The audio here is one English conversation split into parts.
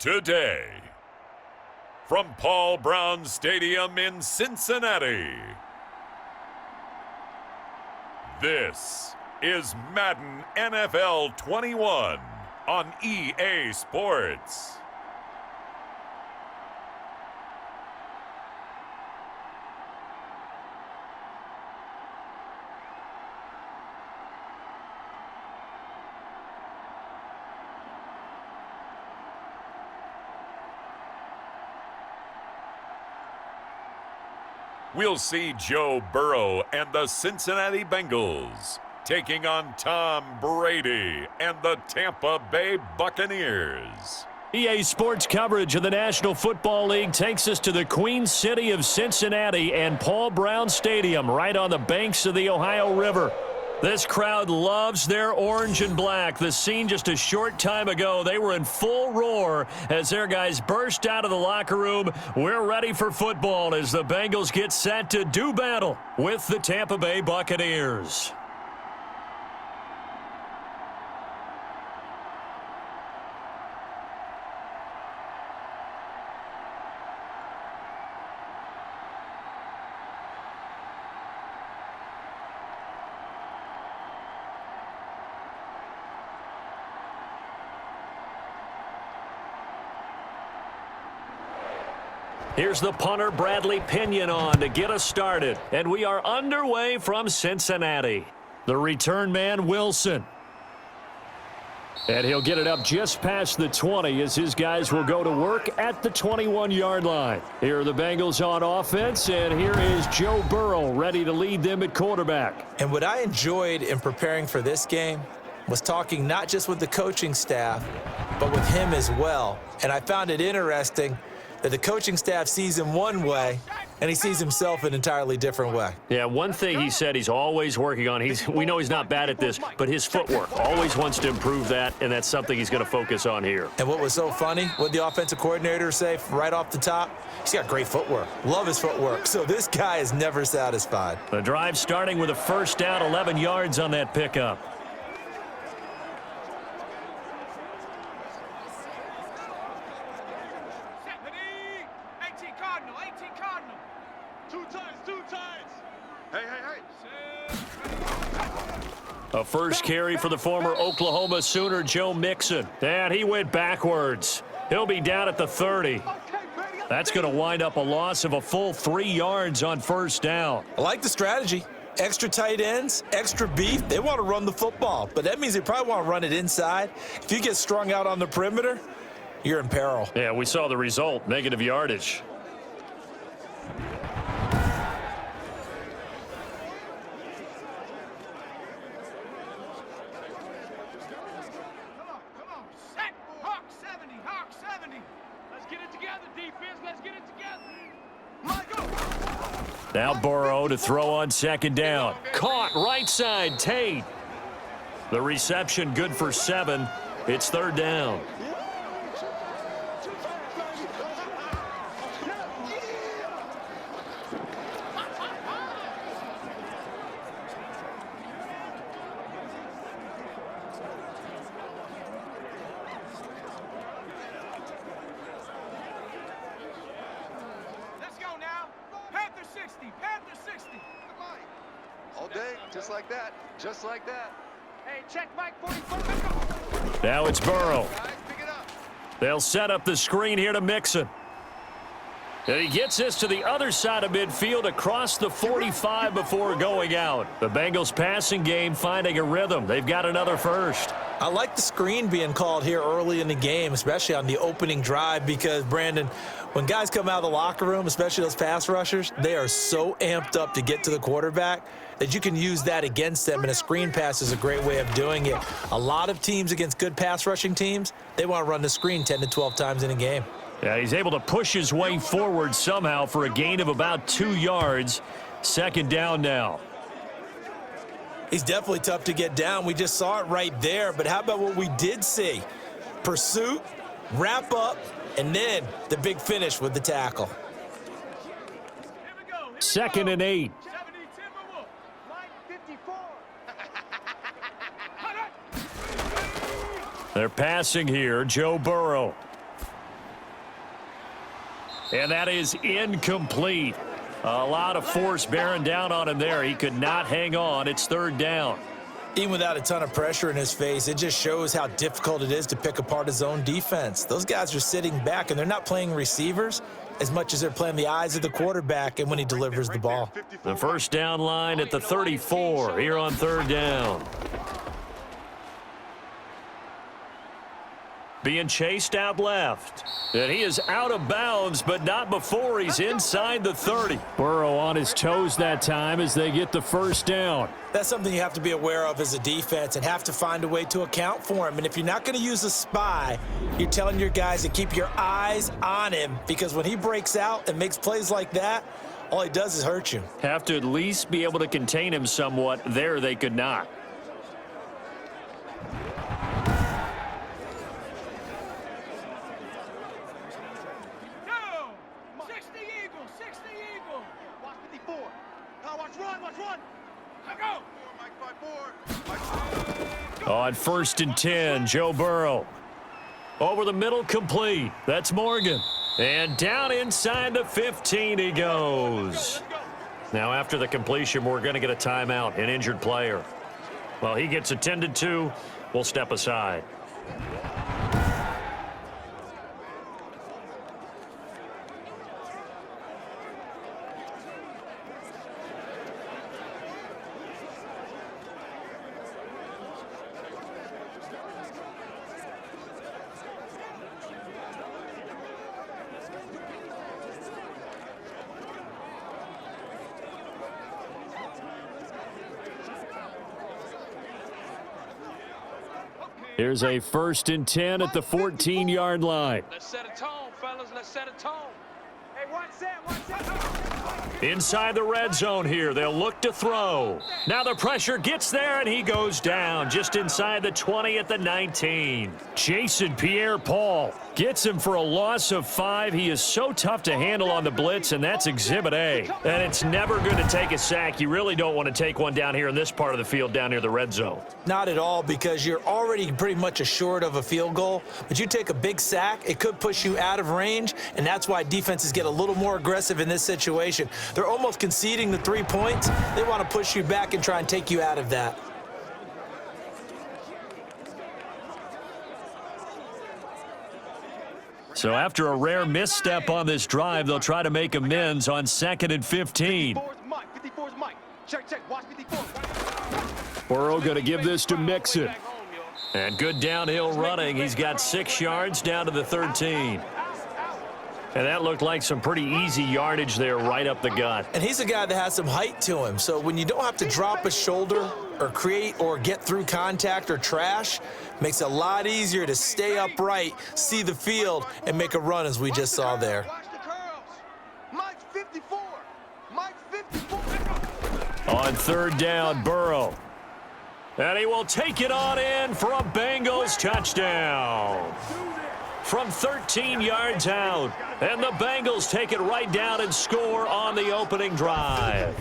today. From Paul Brown Stadium in Cincinnati, this is Madden NFL 21 on EA Sports. We'll see Joe Burrow and the Cincinnati Bengals taking on Tom Brady and the Tampa Bay Buccaneers. EA Sports coverage of the National Football League takes us to the Queen City of Cincinnati and Paul Brown Stadium right on the banks of the Ohio River. This crowd loves their orange and black. The scene just a short time ago, they were in full roar as their guys burst out of the locker room. We're ready for football as the Bengals get set to do battle with the Tampa Bay Buccaneers. Here's the punter, Bradley Pinion, on to get us started. And we are underway from Cincinnati. The return man, Wilson. And he'll get it up just past the 20 as his guys will go to work at the 21-yard line. Here are the Bengals on offense, and here is Joe Burrow ready to lead them at quarterback. And what I enjoyed in preparing for this game was talking not just with the coaching staff, but with him as well. And I found it interesting that the coaching staff sees him one way, and he sees himself an entirely different way. Yeah, one thing he said he's always working on, we know he's not bad at this, but his footwork, always wants to improve that, and that's something he's going to focus on here. And what was so funny, what the offensive coordinator say right off the top, he's got great footwork. Love his footwork. So this guy is never satisfied. The drive starting with a first down, 11 yards on that pickup. A first carry for the former Oklahoma Sooner, Joe Mixon. And he went backwards. He'll be down at the 30. That's going to wind up a loss of a full 3 yards on first down. I like the strategy. Extra tight ends, extra beef. They want to run the football, but that means they probably want to run it inside. If you get strung out on the perimeter, you're in peril. Yeah, we saw the result, negative yardage. Now Burrow to throw on second down. Caught right side, Tate. The reception good for 7. It's third down. All day, just like that, just like that. Hey, check Mike 44. Now it's Burrow. They'll set up the screen here to Mixon. And he gets this to the other side of midfield across the 45 before going out. The Bengals passing game finding a rhythm. They've got another first. I like the screen being called here early in the game, especially on the opening drive, because, Brandon, when guys come out of the locker room, especially those pass rushers, they are so amped up to get to the quarterback that you can use that against them, and a screen pass is a great way of doing it. A lot of teams against good pass rushing teams, they want to run the screen 10 to 12 times in a game. Yeah, he's able to push his way forward somehow for a gain of about 2 yards. Second down now. He's definitely tough to get down. We just saw it right there. But how about what we did see? Pursuit, wrap up, and then the big finish with the tackle. 2nd and 8. They're passing here. Joe Burrow. And that is incomplete. A lot of force bearing down on him there. He could not hang on. It's third down. Even without a ton of pressure in his face, it just shows how difficult it is to pick apart his own defense. Those guys are sitting back, and they're not playing receivers as much as they're playing the eyes of the quarterback and when he delivers the ball. The first down line at the 34 here on third down. Being chased out left. And he is out of bounds, but not before he's inside the 30. Burrow on his toes that time as they get the first down. That's something you have to be aware of as a defense and have to find a way to account for him. And if you're not going to use a spy, you're telling your guys to keep your eyes on him, because when he breaks out and makes plays like that, all he does is hurt you. Have to at least be able to contain him somewhat. There they could not. On 1st and 10, Joe Burrow. Over the middle, complete. That's Morgan. And down inside the 15 he goes. Now after the completion, we're going to get a timeout, an injured player. Well, he gets attended to. We'll step aside. Here's a 1st and 10 at the 14-yard line. Let's set a tone, fellas. Let's set a tone. Hey, one set. Inside the red zone here. They'll look to throw. Now the pressure gets there, and he goes down just inside the 20 at the 19. Jason Pierre-Paul gets him for a loss of 5. He is so tough to handle on the blitz, and that's Exhibit A. And it's never going to take a sack. You really don't want to take one down here in this part of the field down near the red zone. Not at all, because you're already pretty much assured of a field goal. But you take a big sack, it could push you out of range, and that's why defenses get a little more aggressive in this situation. They're almost conceding the 3 points. They want to push you back and try and take you out of that. So after a rare misstep on this drive, they'll try to make amends on 2nd and 15. Burrow going to give this to Mixon. And good downhill running. He's got 6 yards down to the 13. And that looked like some pretty easy yardage there right up the gut. And he's a guy that has some height to him. So when you don't have to drop a shoulder or create or get through contact or trash, makes it a lot easier to stay upright, see the field, and make a run as we just saw there. On 3rd down, Burrow. And he will take it on in for a Bengals touchdown. From 13 yards out. And the Bengals take it right down and score on the opening drive.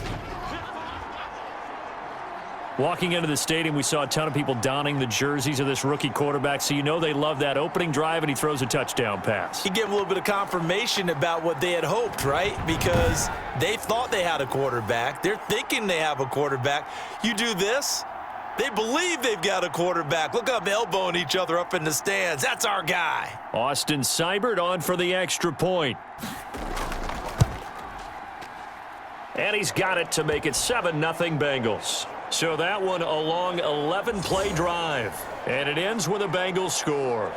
Walking into the stadium, we saw a ton of people donning the jerseys of this rookie quarterback, so you know they love that opening drive, and he throws a touchdown pass. He gave a little bit of confirmation about what they had hoped, right? Because they thought they had a quarterback. They're thinking they have a quarterback. You do this, they believe they've got a quarterback. Look up, elbowing each other up in the stands. That's our guy. Austin Seibert on for the extra point. And he's got it to make it 7-0 Bengals. So that one a long 11-play drive. And it ends with a Bengals score.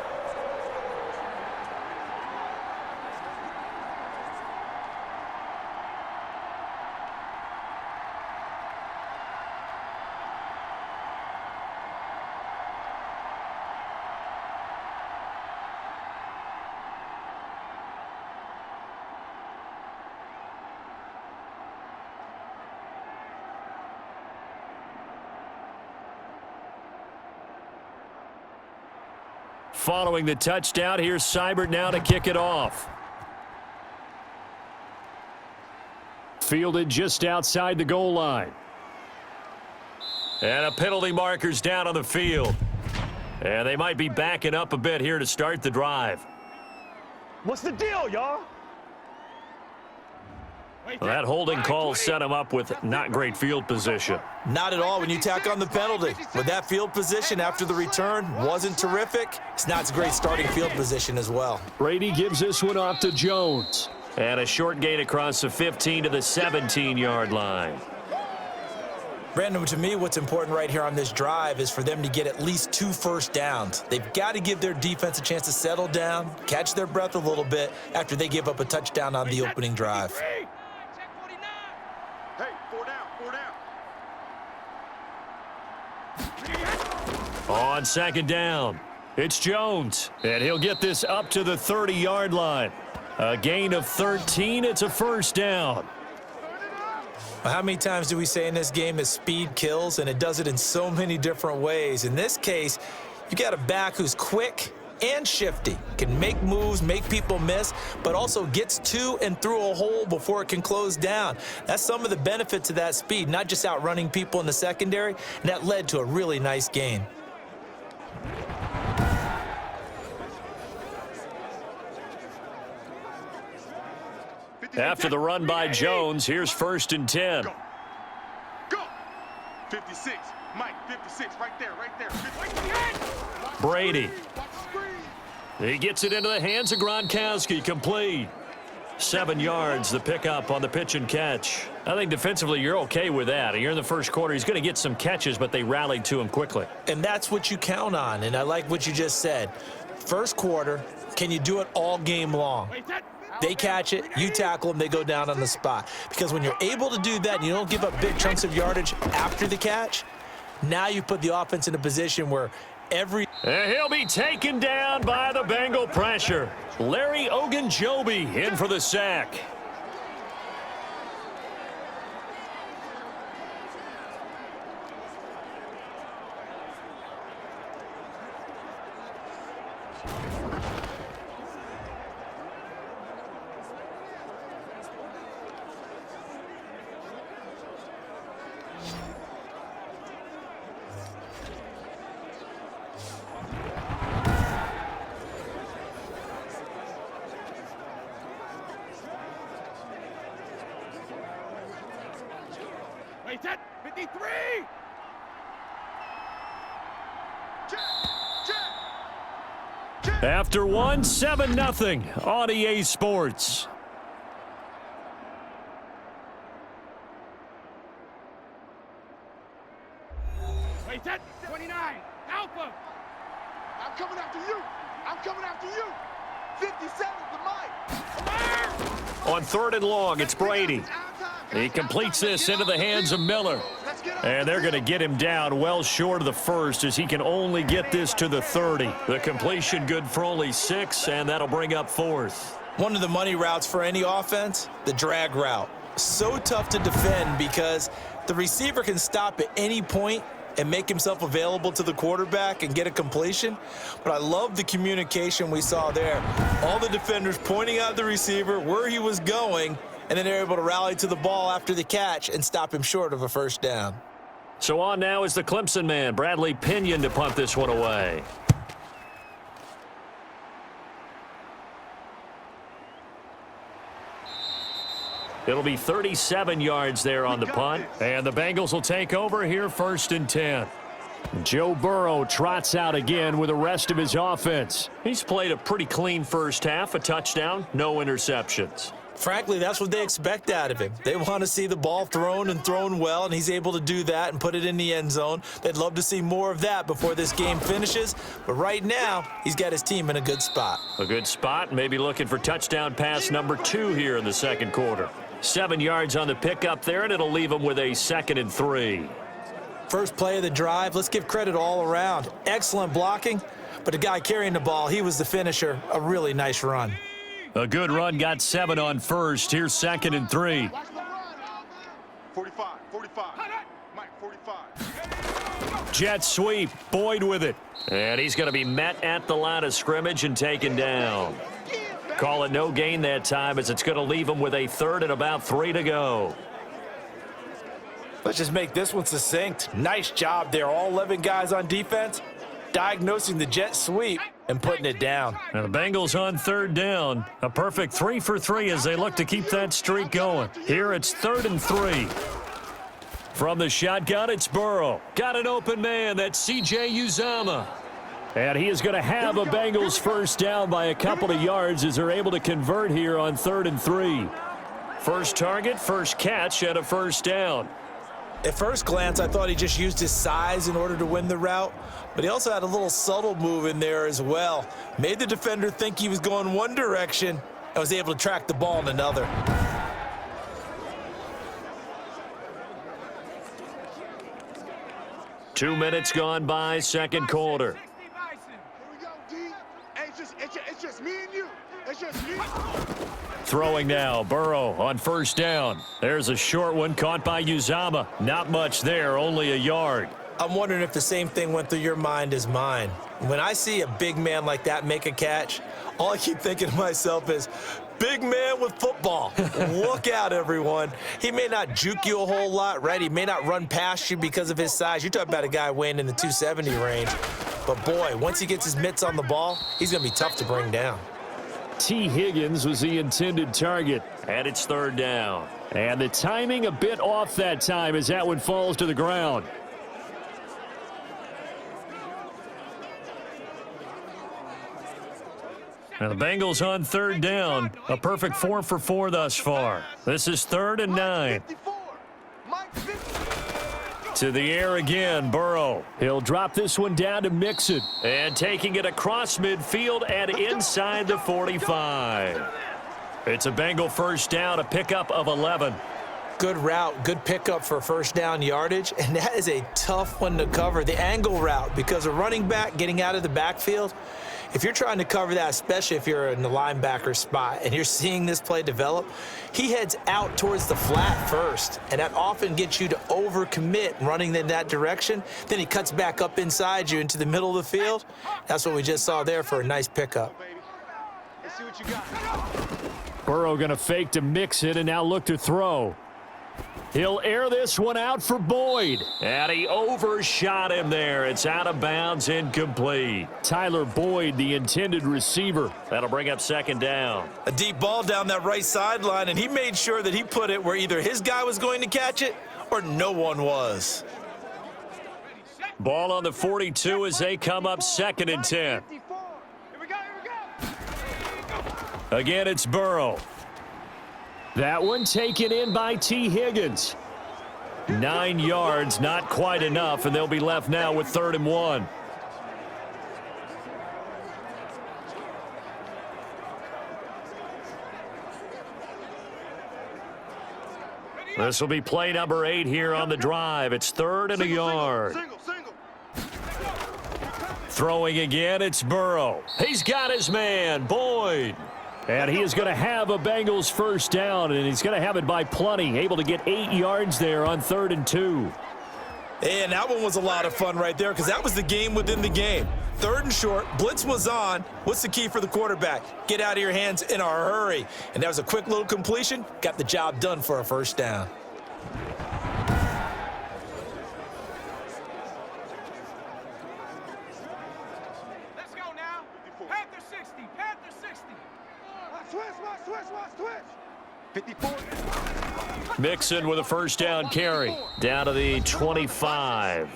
Following the touchdown, here's Seibert now to kick it off. Fielded just outside the goal line. And a penalty marker's down on the field. And they might be backing up a bit here to start the drive. What's the deal, y'all? Well, that holding call set him up with not great field position. Not at all when you tack on the penalty. With that field position after the return wasn't terrific. It's not a great starting field position as well. Brady gives this one off to Jones. And a short gain across the 15 to the 17-yard line. Brandon, to me, what's important right here on this drive is for them to get at least 2 first downs. They've got to give their defense a chance to settle down, catch their breath a little bit after they give up a touchdown on the opening drive. Hey, 4 down. On second down, it's Jones, and he'll get this up to the 30-yard line. A gain of 13, it's a first down. How many times do we say in this game that speed kills, and it does it in so many different ways? In this case, you got a back who's quick and shifty, can make moves, make people miss, but also gets to and through a hole before it can close down. That's some of the benefits of that speed, not just outrunning people in the secondary, and that led to a really nice gain. After the run by Jones, here's 1st and 10. Go. 56. Mike, 56. Right there. Brady. He gets it into the hands of Gronkowski. Complete. 7 yards, the pickup on the pitch and catch. I think defensively you're okay with that. You're in the first quarter. He's going to get some catches, but they rallied to him quickly. And that's what you count on, and I like what you just said. First quarter, can you do it all game long? They catch it, you tackle them, they go down on the spot. Because when you're able to do that and you don't give up big chunks of yardage after the catch, now you put the offense in a position where And he'll be taken down by the Bengal pressure. Larry Ogunjobi in for the sack. Set 53. After one, 7-0 on EA Sports. Wait, set 29. Alpha. I'm coming after you. 57 to Mike. On 3rd and long, it's Brady. He completes this into the hands of Miller. And they're going to get him down well short of the first as he can only get this to the 30. The completion good for only 6, and that'll bring up 4th. One of the money routes for any offense, the drag route. So tough to defend because the receiver can stop at any point and make himself available to the quarterback and get a completion. But I love the communication we saw there. All the defenders pointing out the receiver, where he was going, and then they're able to rally to the ball after the catch and stop him short of a first down. So on now is the Clemson man, Bradley Pinion, to punt this one away. It'll be 37 yards there on the punt, and the Bengals will take over here 1st and 10. Joe Burrow trots out again with the rest of his offense. He's played a pretty clean first half, a touchdown, no interceptions. Frankly, that's what they expect out of him. They want to see the ball thrown and thrown well, and he's able to do that and put it in the end zone. They'd love to see more of that before this game finishes, but right now, he's got his team in a good spot. A good spot, maybe looking for touchdown pass number 2 here in the second quarter. 7 yards on the pickup there, and it'll leave him with a 2nd and 3. First play of the drive, let's give credit all around. Excellent blocking, but the guy carrying the ball, he was the finisher. A really nice run. A good run, got 7 on first. Here's 2nd and 3. 45. Mike, 45. Jet sweep, Boyd with it. And he's going to be met at the line of scrimmage and taken down. Call it no gain that time as it's going to leave him with a 3rd and about 3 to go. Let's just make this one succinct. Nice job there. All 11 guys on defense diagnosing the jet sweep and putting it down. And the Bengals on third down. A perfect 3 for 3 as they look to keep that streak going. Here it's 3rd and 3. From the shotgun, it's Burrow. Got an open man. That's C.J. Uzomah. And he is going to have a Bengals first down by a couple of yards as they're able to convert here on 3rd and 3. First target, first catch, and a first down. At first glance, I thought he just used his size in order to win the route, but he also had a little subtle move in there as well. Made the defender think he was going one direction and was able to track the ball in another. Two minutes gone by, second quarter. Here we go, D. Hey, it's just me and you. It's just me. Throwing now, Burrow on first down. There's a short one caught by Uzomah. Not much there, only a yard. I'm wondering if the same thing went through your mind as mine. When I see a big man like that make a catch, all I keep thinking to myself is, big man with football. Look out, everyone. He may not juke you a whole lot, right? He may not run past you because of his size. You're talking about a guy weighing in the 270 range. But, boy, once he gets his mitts on the ball, he's going to be tough to bring down. T. Higgins was the intended target, and it's third down. And the timing a bit off that time as that one falls to the ground. And the Bengals on third down. A perfect 4 for 4 thus far. This is 3rd and 9. To the air again, Burrow. He'll drop this one down to Mixon. And taking it across midfield and inside the 45. It's a Bengal first down, a pickup of 11. Good route, good pickup for first down yardage, and that is a tough one to cover. The angle route, because a running back getting out of the backfield, if you're trying to cover that, especially if you're in the linebacker spot and you're seeing this play develop, he heads out towards the flat first, and that often gets you to overcommit running in that direction. Then he cuts back up inside you into the middle of the field. That's what we just saw there for a nice pickup. Let's see what you got. Burrow going to fake to mix it and now look to throw. He'll air this one out for Boyd. And he overshot him there. It's out of bounds, incomplete. Tyler Boyd, the intended receiver. That'll bring up second down. A deep ball down that right sideline, and he made sure that he put it where either his guy was going to catch it or no one was. Ball on the 42 as they come up 2nd and 10. Here we go. Again, it's Burrow. That one taken in by T. Higgins. 9 yards, not quite enough, and they'll be left now with 3rd and 1. This will be play number 8 here on the drive. It's 3rd and a yard. Single. Throwing again, it's Burrow. He's got his man, Boyd. And he is going to have a Bengals first down, and he's going to have it by plenty. Able to get 8 yards there on 3rd and 2. And that one was a lot of fun right there because that was the game within the game. 3rd and short, blitz was on. What's the key for the quarterback? Get out of your hands in a hurry. And that was a quick little completion. Got the job done for a first down. Let's go now. Panther 60. Switch. 54. Mixon with a first down carry. Down to the 25.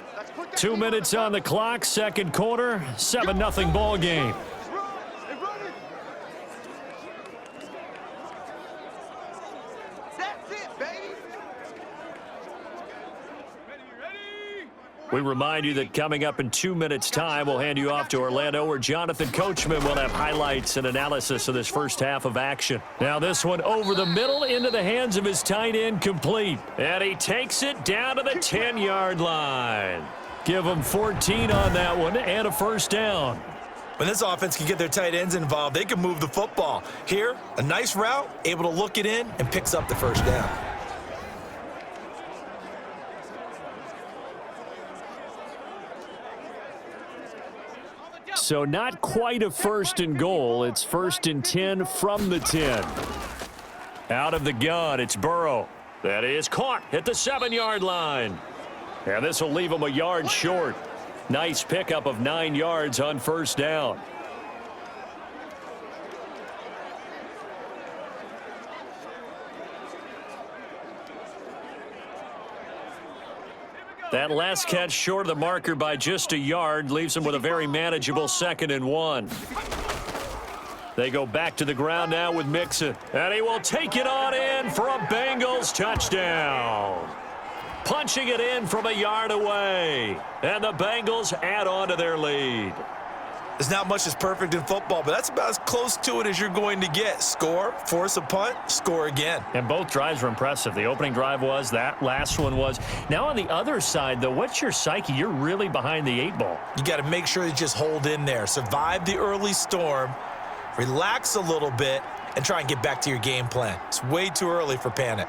2 minutes on the clock, second quarter, 7-0 ball game. That's it, baby. We remind you that coming up in 2 minutes' time, we'll hand you off to Orlando, where Jonathan Coachman will have highlights and analysis of this first half of action. Now this one over the middle into the hands of his tight end, complete. And he takes it down to the 10-yard line. Give him 14 on that one and a first down. When this offense can get their tight ends involved, they can move the football. Here, a nice route, able to look it in, and picks up the first down. So not quite a 1st and goal. It's 1st and 10 from the 10. Out of the gun, it's Burrow. That is caught at the 7-yard line. And this will leave him a yard short. Nice pickup of 9 yards on first down. That last catch short of the marker by just a yard leaves him with a very manageable 2nd and 1. They go back to the ground now with Mixon. And he will take it on in for a Bengals touchdown. Punching it in from a yard away. And the Bengals add on to their lead. There's not much that's perfect in football, but that's about as close to it as you're going to get. Score, force a punt, score again. And both drives were impressive. The opening drive was, that last one was. Now on the other side, though, what's your psyche? You're really behind the 8 ball. You got to make sure you just hold in there. Survive the early storm, relax a little bit, and try and get back to your game plan. It's way too early for panic.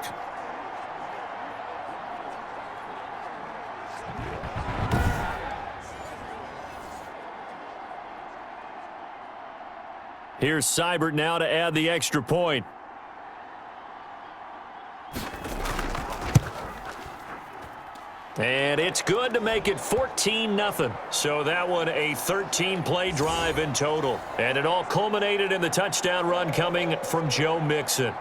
Here's Seibert now to add the extra point. And it's good to make it 14-0. So that one a 13-play drive in total. And it all culminated in the touchdown run coming from Joe Mixon.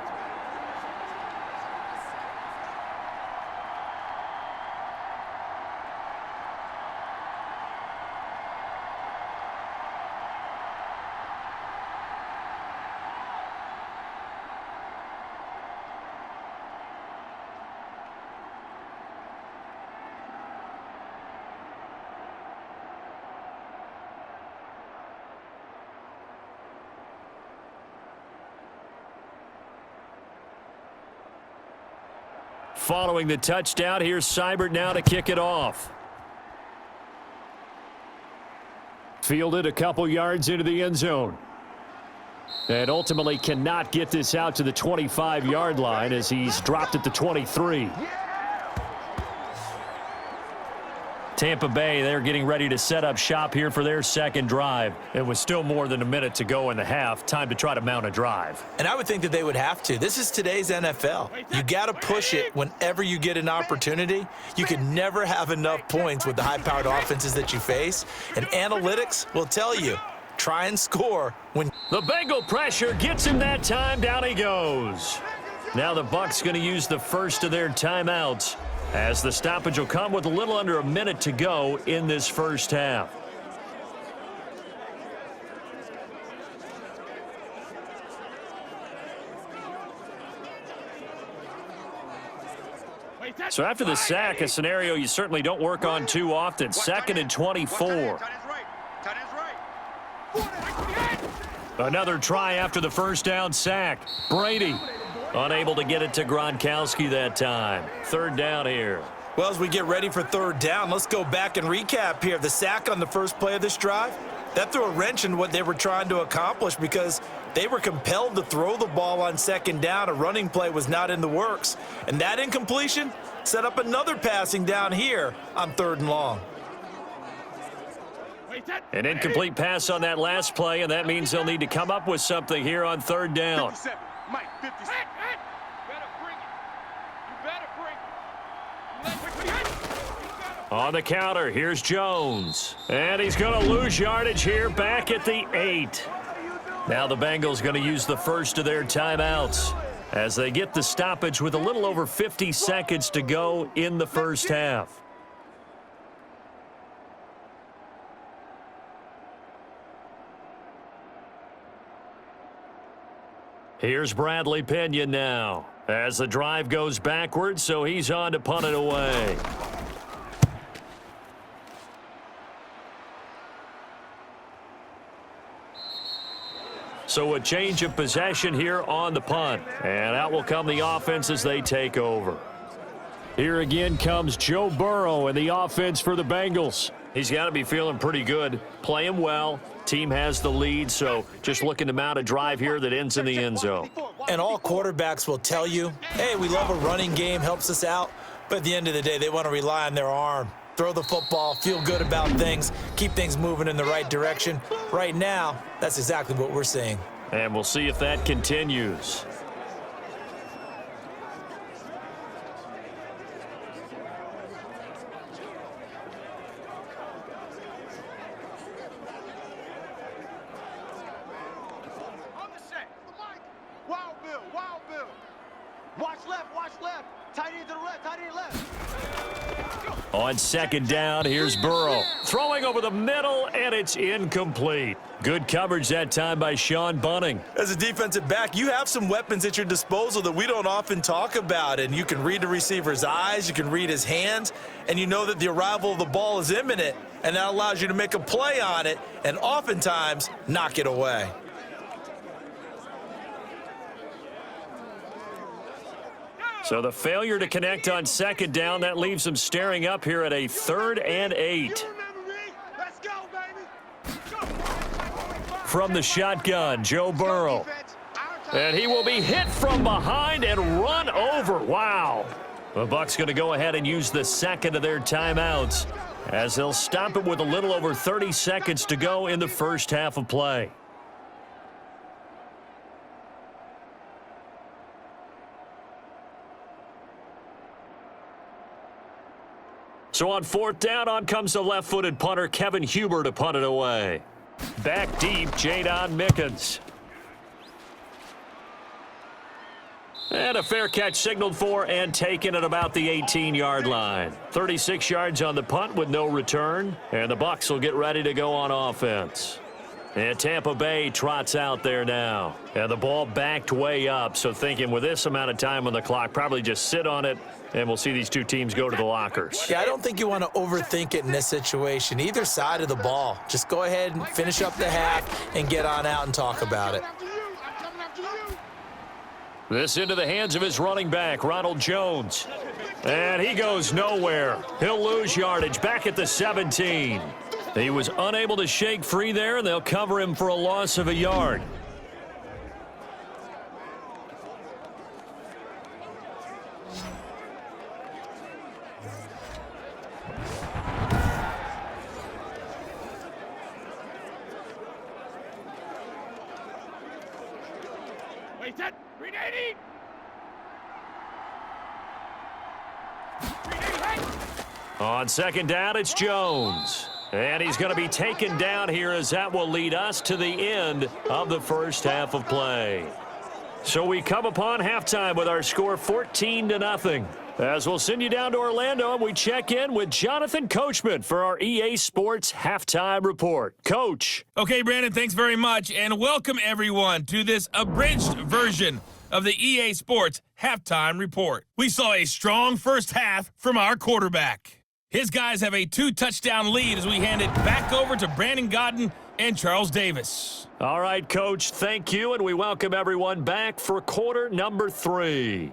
Following the touchdown, here's Seibert now to kick it off. Fielded a couple yards into the end zone. And ultimately cannot get this out to the 25-yard line as he's dropped at the 23. Tampa Bay, they're getting ready to set up shop here for their second drive. It was still more than a minute to go in the half. Time to try to mount a drive. And I would think that they would have to. This is today's NFL. You got to push it whenever you get an opportunity. You can never have enough points with the high-powered offenses that you face. And analytics will tell you, try and score when... The Bengal pressure gets him that time. Down he goes. Now the Bucs going to use the first of their timeouts, as the stoppage will come with a little under a minute to go in this first half. So after the sack, a scenario you certainly don't work on too often. 2nd and 24. Another try after the first down sack. Brady unable to get it to Gronkowski that time. 3rd down here. Well, as we get ready for 3rd down, let's go back and recap here. The sack on the first play of this drive, that threw a wrench in what they were trying to accomplish because they were compelled to throw the ball on 2nd down. A running play was not in the works. And that incompletion set up another passing down here on 3rd and long. An incomplete pass on that last play, and that means they'll need to come up with something here on 3rd down. 57. Mike, 57. On the counter, here's Jones. And he's going to lose yardage here back at the 8. Now the Bengals going to use the first of their timeouts as they get the stoppage with a little over 50 seconds to go in the first half. Here's Bradley Pinion now as the drive goes backwards, so he's on to punt it away. So a change of possession here on the punt. And out will come the offense as they take over. Here again comes Joe Burrow and the offense for the Bengals. He's got to be feeling pretty good, playing well. Team has the lead, so just looking to mount a drive here that ends in the end zone. And all quarterbacks will tell you, hey, we love a running game, helps us out. But at the end of the day, they want to rely on their arm. Throw the football, feel good about things, keep things moving in the right direction. Right now, that's exactly what we're seeing. And we'll see if that continues. Wild Bill. Watch left, tight end to the left, tight end left. On second down, here's Burrow. Throwing over the middle, and it's incomplete. Good coverage that time by Sean Bunting. As a defensive back, you have some weapons at your disposal that we don't often talk about, and you can read the receiver's eyes, you can read his hands, and you know that the arrival of the ball is imminent, and that allows you to make a play on it and oftentimes knock it away. So the failure to connect on second down, that leaves them staring up here at a 3rd and 8. Let's go, baby. From the shotgun, Joe Burrow. And he will be hit from behind and run over. Wow. The Bucs going to go ahead and use the second of their timeouts as they'll stop it with a little over 30 seconds to go in the first half of play. So on 4th down, on comes the left-footed punter, Kevin Huber, to punt it away. Back deep, Jadon Mickens. And a fair catch signaled for and taken at about the 18-yard line. 36 yards on the punt with no return. And the Bucs will get ready to go on offense. And Tampa Bay trots out there now. And the ball backed way up, so thinking with this amount of time on the clock, probably just sit on it, and we'll see these two teams go to the lockers. Yeah, I don't think you want to overthink it in this situation. Either side of the ball. Just go ahead and finish up the half and get on out and talk about it. This into the hands of his running back, Ronald Jones. And he goes nowhere. He'll lose yardage back at the 17. He was unable to shake free there, and they'll cover him for a loss of a yard. Wait, that grenade! On second down, it's Jones. And he's going to be taken down here as that will lead us to the end of the first half of play. So we come upon halftime with our score 14-0. As we'll send you down to Orlando and we check in with Jonathan Coachman for our EA Sports Halftime Report. Coach. Okay, Brandon, thanks very much. And welcome everyone to this abridged version of the EA Sports Halftime Report. We saw a strong first half from our quarterback. His guys have a 2-touchdown lead as we hand it back over to Brandon Godden and Charles Davis. All right, Coach, thank you, and we welcome everyone back for quarter number 3.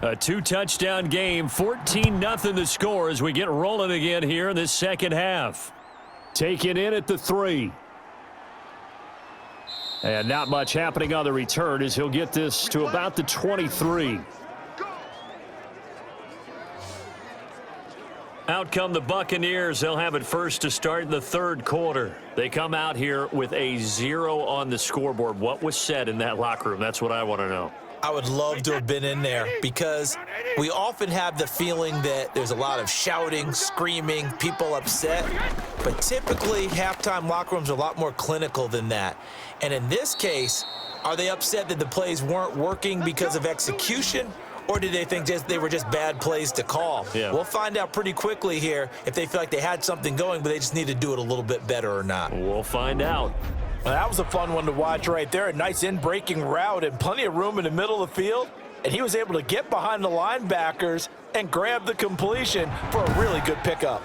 A 2-touchdown game, 14-0 the score as we get rolling again here in this second half. Taken in at the 3. And not much happening on the return as he'll get this to about the 23. Out come the Buccaneers. They'll have it first to start in the third quarter. They come out here with a 0 on the scoreboard. What was said in that locker room? That's what I want to know. I would love to have been in there because we often have the feeling that there's a lot of shouting, screaming, people upset. But typically, halftime locker rooms are a lot more clinical than that. And in this case, are they upset that the plays weren't working because of execution? Or did they think they were just bad plays to call? Yeah. We'll find out pretty quickly here if they feel like they had something going, but they just need to do it a little bit better or not. We'll find out. Well, that was a fun one to watch right there. A nice in-breaking route and plenty of room in the middle of the field. And he was able to get behind the linebackers and grab the completion for a really good pickup.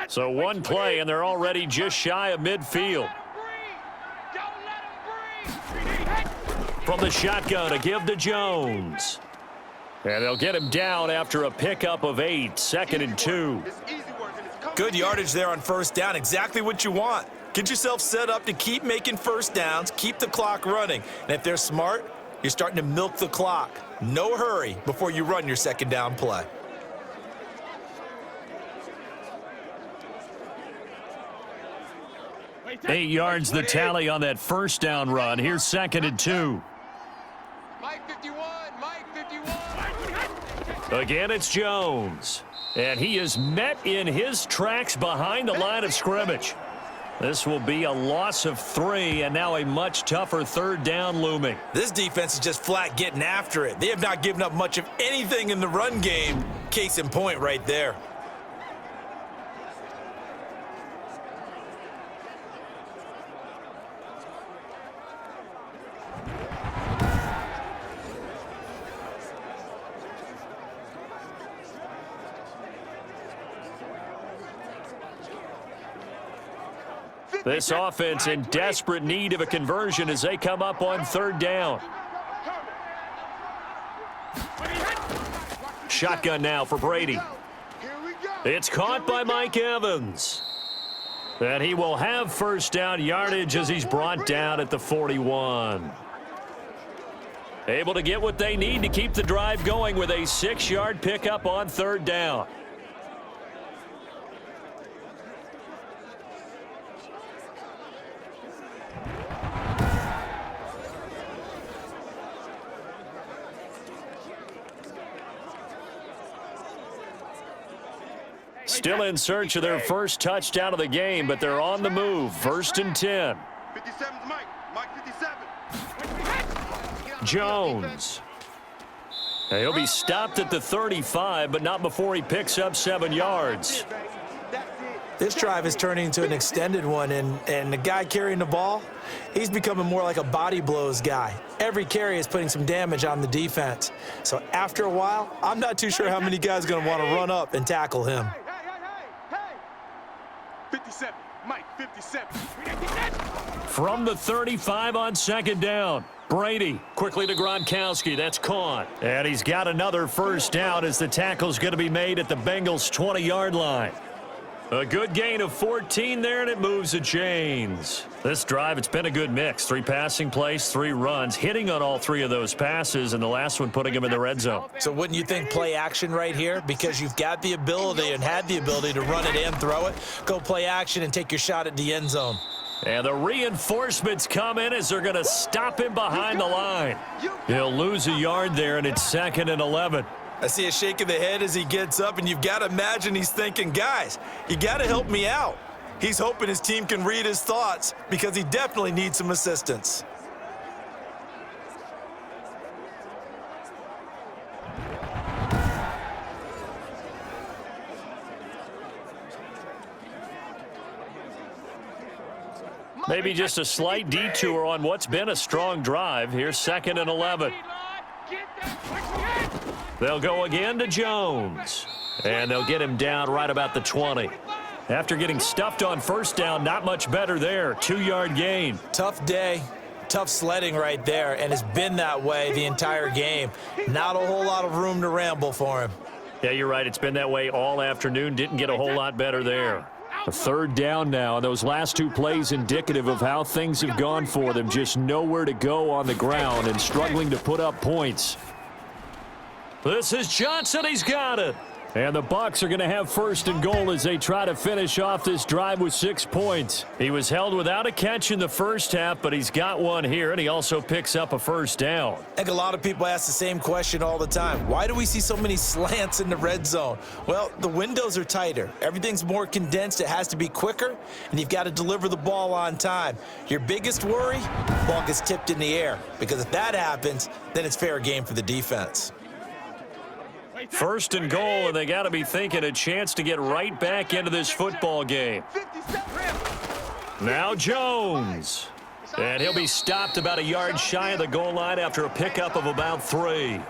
So one play, and they're already just shy of midfield. From the shotgun, a give to Jones. And they'll get him down after a pickup of 8, 2nd and 2. Good yardage there on first down, exactly what you want. Get yourself set up to keep making first downs, keep the clock running. And if they're smart, you're starting to milk the clock. No hurry before you run your second down play. Eight yards the tally on that first down run. Here's 2nd and 2. Mike 51, Mike 51. Again, it's Jones. And he is met in his tracks behind the line of scrimmage. This will be a loss of 3, and now a much tougher third down looming. This defense is just flat getting after it. They have not given up much of anything in the run game. Case in point right there. This offense in desperate need of a conversion as they come up on third down. Shotgun now for Brady. It's caught by Mike Evans. And he will have first down yardage as he's brought down at the 41. Able to get what they need to keep the drive going with a 6-yard pickup on third down. Still in search of their first touchdown of the game, but they're on the move. 1st and 10. 57's Mike. Mike 57. Jones. Now he'll be stopped at the 35, but not before he picks up 7 yards. This drive is turning into an extended one, and the guy carrying the ball, he's becoming more like a body blows guy. Every carry is putting some damage on the defense. So after a while, I'm not too sure how many guys are going to want to run up and tackle him. 57. Mike 57. From the 35 on 2nd down. Brady quickly to Gronkowski. That's caught. And he's got another first down as the tackle's going to be made at the Bengals' 20-yard line. A good gain of 14 there, and it moves the chains. This drive, it's been a good mix. 3 passing plays, 3 runs, hitting on all 3 of those passes, and the last one putting him in the red zone. So wouldn't you think play action right here? Because you've got the ability and had the ability to run it and throw it. Go play action and take your shot at the end zone. And the reinforcements come in as they're going to stop him behind the line. He'll lose a yard there, and it's 2nd and 11. I see a shake of the head as he gets up, and you've got to imagine he's thinking, guys, you got to help me out. He's hoping his team can read his thoughts because he definitely needs some assistance. Maybe just a slight detour on what's been a strong drive. Here's 2nd and 11. They'll go again to Jones. And they'll get him down right about the 20. After getting stuffed on first down, not much better there. 2-yard gain. Tough day, tough sledding right there, and it's been that way the entire game. Not a whole lot of room to ramble for him. Yeah, you're right. It's been that way all afternoon. Didn't get a whole lot better there. A third down now, and those last 2 plays indicative of how things have gone for them. Just nowhere to go on the ground and struggling to put up points. This is Johnson. He's got it. And the Bucs are going to have 1st and goal as they try to finish off this drive with 6 points. He was held without a catch in the first half, but he's got one here, and he also picks up a first down. I think a lot of people ask the same question all the time. Why do we see so many slants in the red zone? Well, the windows are tighter. Everything's more condensed. It has to be quicker, and you've got to deliver the ball on time. Your biggest worry? The ball gets tipped in the air, because if that happens, then it's fair game for the defense. 1st and goal, and they got to be thinking a chance to get right back into this football game. Now Jones. And he'll be stopped about a yard shy of the goal line after a pickup of about 3.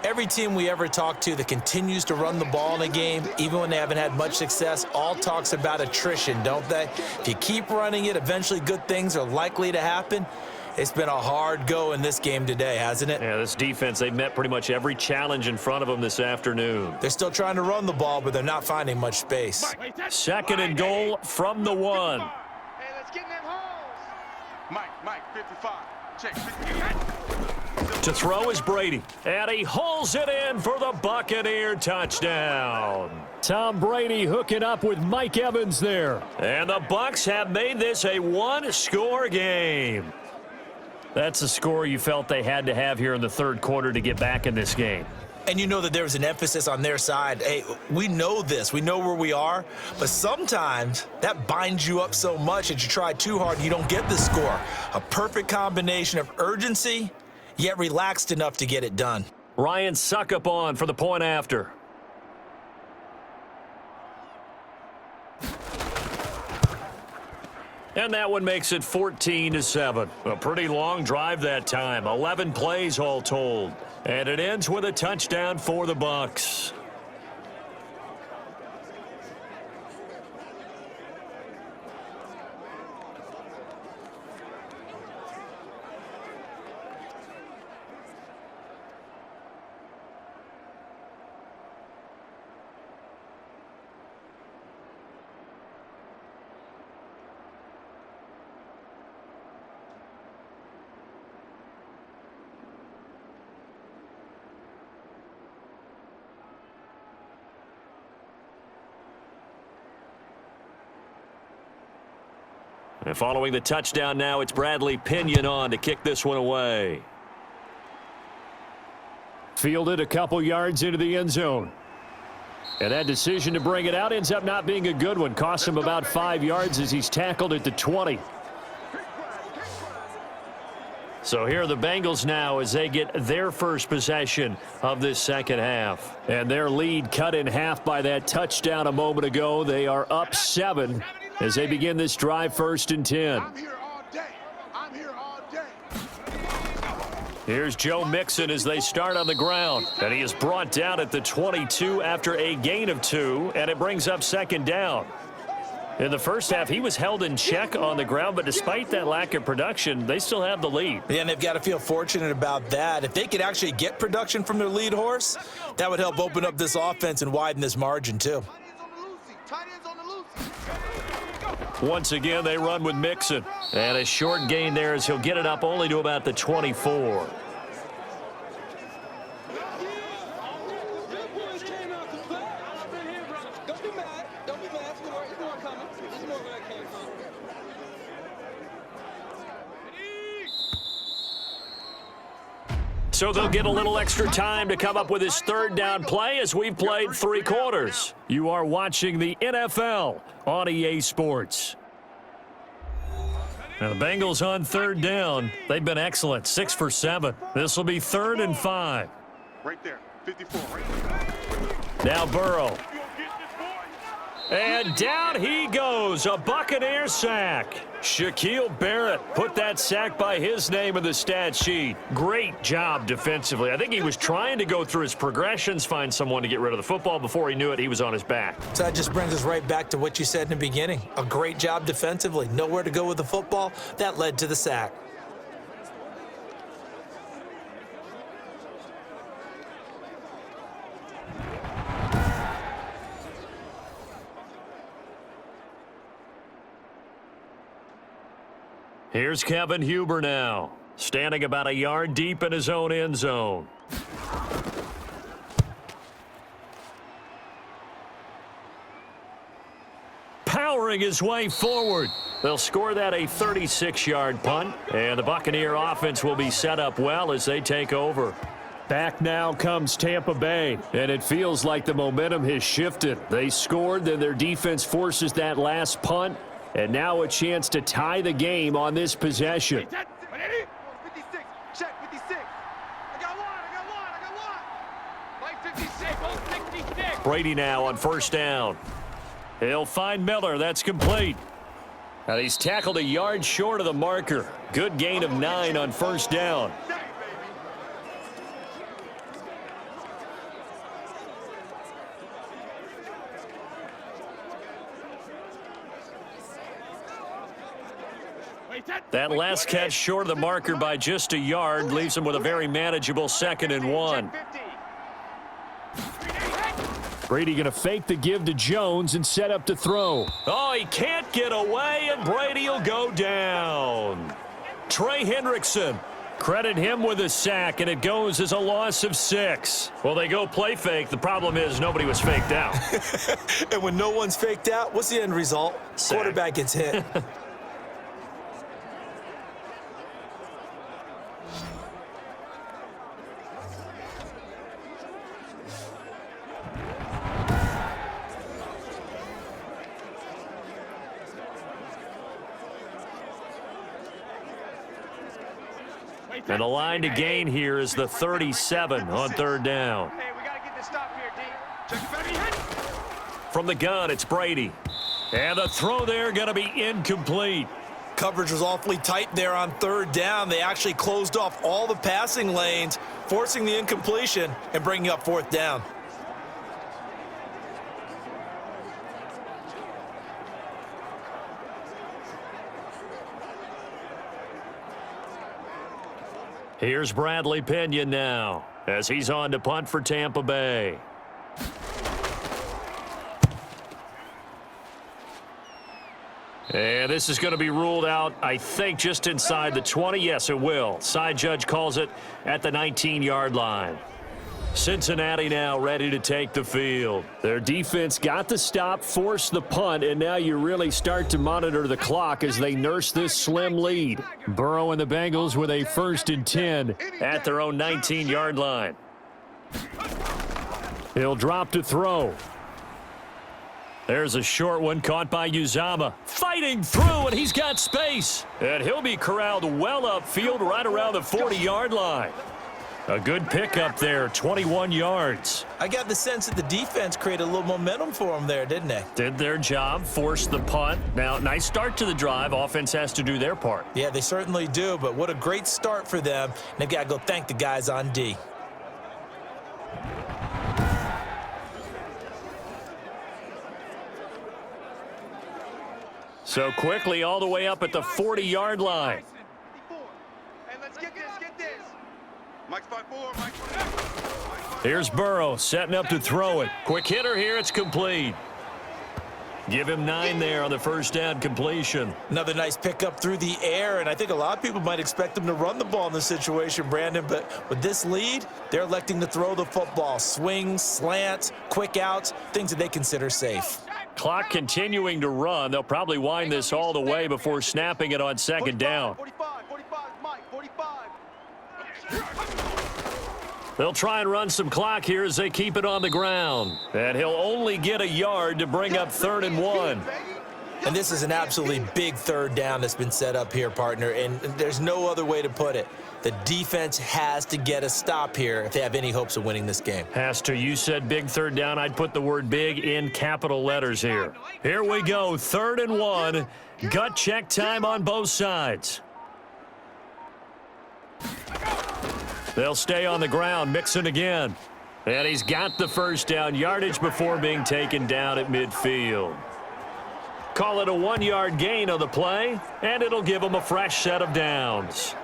Every team we ever talk to that continues to run the ball in a game, even when they haven't had much success, all talks about attrition, don't they? If you keep running it, eventually good things are likely to happen. It's been a hard go in this game today, hasn't it? Yeah, this defense, they've met pretty much every challenge in front of them this afternoon. They're still trying to run the ball, but they're not finding much space. 2nd and goal from the 1. 55. Check 58. To throw is Brady, and he hauls it in for the Buccaneer touchdown. Tom Brady hooking up with Mike Evans there. And the Bucs have made this a one-score game. That's the score you felt they had to have here in the third quarter to get back in this game. And you know that there was an emphasis on their side. Hey, we know this. We know where we are. But sometimes that binds you up so much that you try too hard and you don't get the score. A perfect combination of urgency, yet relaxed enough to get it done. Ryan Suckup on for the point after. And that one makes it 14-7. A pretty long drive that time. 11 plays all told. And it ends with a touchdown for the Bucs. And following the touchdown now, it's Bradley Pinion on to kick this one away. Fielded a couple yards into the end zone. And that decision to bring it out ends up not being a good one. Costs him about 5 yards as he's tackled at the 20. So here are the Bengals now as they get their first possession of this second half. And their lead cut in half by that touchdown a moment ago. They are up 7 as they begin this drive, 1st and 10. I'm here all day. I'm here all day. Here's Joe Mixon as they start on the ground. And he is brought down at the 22 after a gain of 2, and it brings up 2nd down. In the first half, he was held in check on the ground, but despite that lack of production, they still have the lead. Yeah, and they've got to feel fortunate about that. If they could actually get production from their lead horse, that would help open up this offense and widen this margin, too. Once again, they run with Mixon. And a short gain there as he'll get it up only to about the 24. So they'll get a little extra time to come up with his 3rd down play as we've played 3 quarters. You are watching the NFL on EA Sports. Now the Bengals on 3rd down. They've been excellent, 6 for 7. This will be 3rd and 5. Right there, 54. Right there. Now Burrow. And down he goes, a Buccaneer sack. Shaquille Barrett put that sack by his name in the stat sheet. Great job defensively. I think he was trying to go through his progressions, find someone to get rid of the football. Before he knew it, he was on his back. So that just brings us right back to what you said in the beginning. A great job defensively. Nowhere to go with the football. That led to the sack. Here's Kevin Huber now, standing about a yard deep in his own end zone. Powering his way forward. They'll score that a 36-yard punt, and the Buccaneer offense will be set up well as they take over. Back now comes Tampa Bay, and it feels like the momentum has shifted. They scored, then their defense forces that last punt. And now a chance to tie the game on this possession. 56. Check 56. I got one. Like 56. 66. Brady now on 1st down. He'll find Miller. That's complete. And he's tackled a yard short of the marker. Good gain of 9 on 1st down. That last catch short of the marker by just a yard leaves him with a very manageable 2nd and 1. Brady going to fake the give to Jones and set up to throw. Oh, he can't get away, and Brady will go down. Trey Hendrickson. Credit him with a sack, and it goes as a loss of 6. Well, they go play fake. The problem is nobody was faked out. And when no one's faked out, what's the end result? Sack. Quarterback gets hit. And the line to gain here is the 37 on 3rd down. Hey, we got to get this stop here, D. Check your From the gun, it's Brady. And the throw there going to be incomplete. Coverage was awfully tight there on 3rd down. They actually closed off all the passing lanes, forcing the incompletion and bringing up 4th down. Here's Bradley Pinion now as he's on to punt for Tampa Bay. And this is going to be ruled out, I think, just inside the 20. Yes, it will. Side judge calls it at the 19-yard line. Cincinnati now ready to take the field. Their defense got the stop, forced the punt, and now you really start to monitor the clock as they nurse this slim lead. Burrow and the Bengals with a 1st and 10 at their own 19-yard line. He'll drop to throw. There's a short one caught by Uzama. Fighting through, and he's got space. And he'll be corralled well upfield right around the 40-yard line. A good pickup there, 21 yards. I got the sense that the defense created a little momentum for them there, didn't they? Did their job, forced the punt. Now, nice start to the drive. Offense has to do their part. Yeah, they certainly do, but what a great start for them. And they've got to go thank the guys on D. So quickly all the way up at the 40-yard line. Hey, let's get this, get this. Mike's 5-4, Mike's 5-4. Here's Burrow setting up to throw it. Quick hitter here, it's complete. Give him 9 there on the 1st down completion. Another nice pickup through the air, and I think a lot of people might expect them to run the ball in this situation, Brandon, but with this lead, they're electing to throw the football. Swings, slants, quick outs, things that they consider safe. Clock continuing to run. They'll probably wind this all the way before snapping it on 2nd down. 45, Mike, 45. They'll try and run some clock here as they keep it on the ground. And he'll only get a yard to bring up 3rd and 1. And this is an absolutely big 3rd down that's been set up here, partner, and there's no other way to put it. The defense has to get a stop here if they have any hopes of winning this game. Has to. You said big 3rd down. I'd put the word big in capital letters here. Here we go, 3rd and 1. Gut check time on both sides. They'll stay on the ground, Mixon again. And he's got the 1st down, yardage before being taken down at midfield. Call it a 1-yard gain on the play, and it'll give them a fresh set of downs.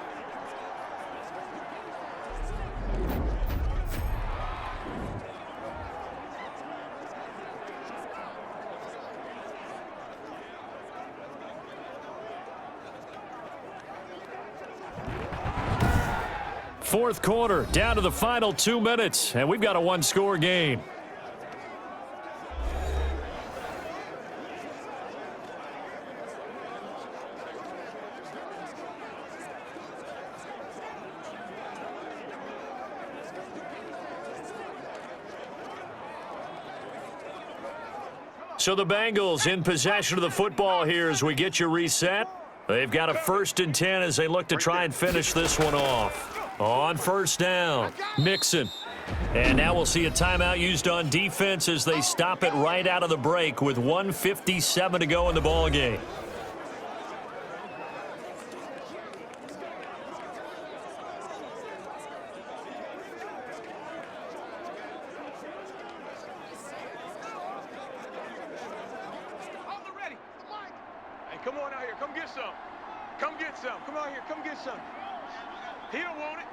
Fourth quarter, down to the final 2 minutes, and we've got a 1-score game. So the Bengals in possession of the football here as we get you reset. They've got a 1st and 10 as they look to try and finish this one off. On 1st down, Mixon. And now we'll see a timeout used on defense as they stop it right out of the break with 1:57 to go in the ball game. Hey, come on out here. Come get some. Come get some. Come out here. Come get some. He don't want it.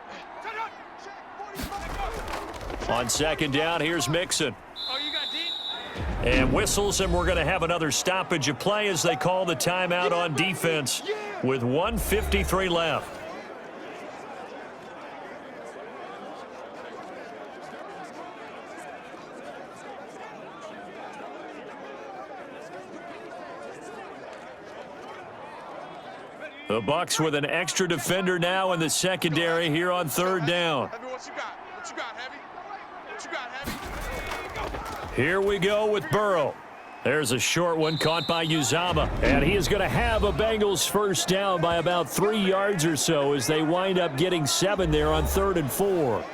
On 2nd down, here's Mixon. Oh, you got deep? And whistles, and we're going to have another stoppage of play as they call the timeout on defense. with 1:53 left. The Bucs with an extra defender now in the secondary here on third down. Heavy, what you got? What you got, Heavy? What you got, Heavy? Here we go with Burrow. There's a short one caught by Uzama. And he is going to have a Bengals first down by about 3 yards or so as they wind up getting 7 there on 3rd and 4.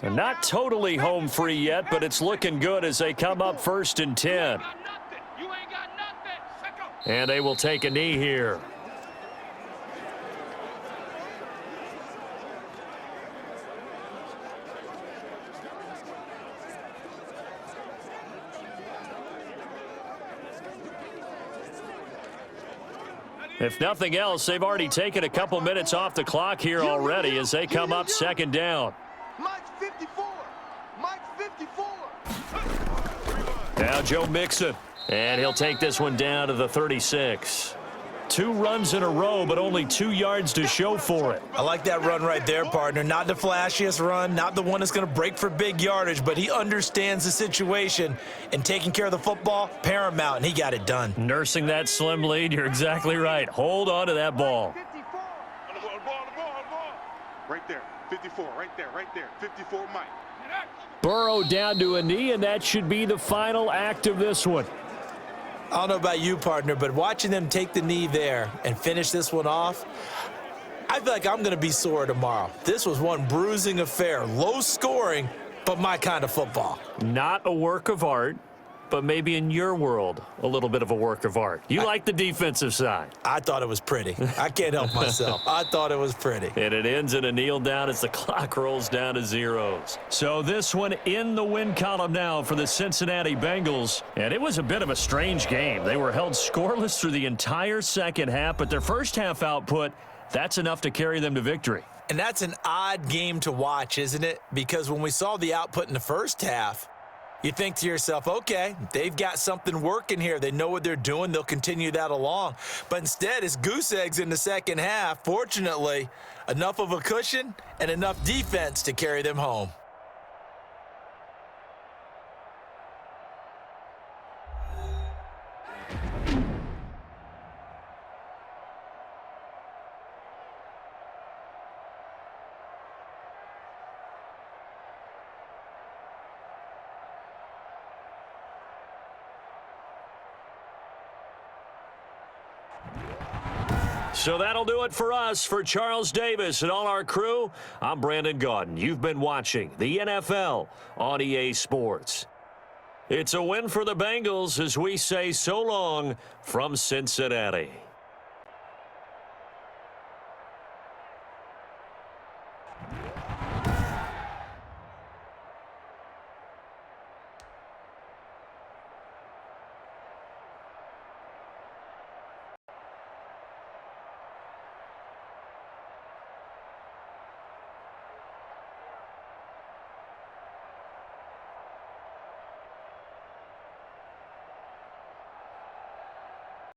They're not totally home free yet, but it's looking good as they come up 1st and 10. And they will take a knee here. If nothing else, they've already taken a couple minutes off the clock here already as they come up 2nd down. Mike's 54. Mike's 54. Now Joe Mixon, and he'll take this one down to the 36. 2 runs in a row, but only 2 yards to show for it. I like that run right there, partner. Not the flashiest run, not the one that's going to break for big yardage, but he understands the situation, and taking care of the football, paramount, and he got it done. Nursing that slim lead, you're exactly right. Hold on to that ball. On the ball. Right there. 54, right there. 54, Mike. Burrow down to a knee, and that should be the final act of this one. I don't know about you, partner, but watching them take the knee there and finish this one off, I feel like I'm going to be sore tomorrow. This was one bruising affair. Low scoring, but my kind of football. Not a work of art, but maybe in your world, a little bit of a work of art. You like the defensive side. I thought it was pretty. I can't help myself. I thought it was pretty. And it ends in a kneel down as the clock rolls down to zeros. So this one in the win column now for the Cincinnati Bengals. And it was a bit of a strange game. They were held scoreless through the entire second half, but their first half output, that's enough to carry them to victory. And that's an odd game to watch, isn't it? Because when we saw the output in the first half, you think to yourself, okay, they've got something working here. They know what they're doing. They'll continue that along. But instead, it's goose eggs in the second half. Fortunately, enough of a cushion and enough defense to carry them home. So that'll do it for us. For Charles Davis and all our crew, I'm Brandon Gaudin. You've been watching the NFL on EA Sports. It's a win for the Bengals as we say so long from Cincinnati.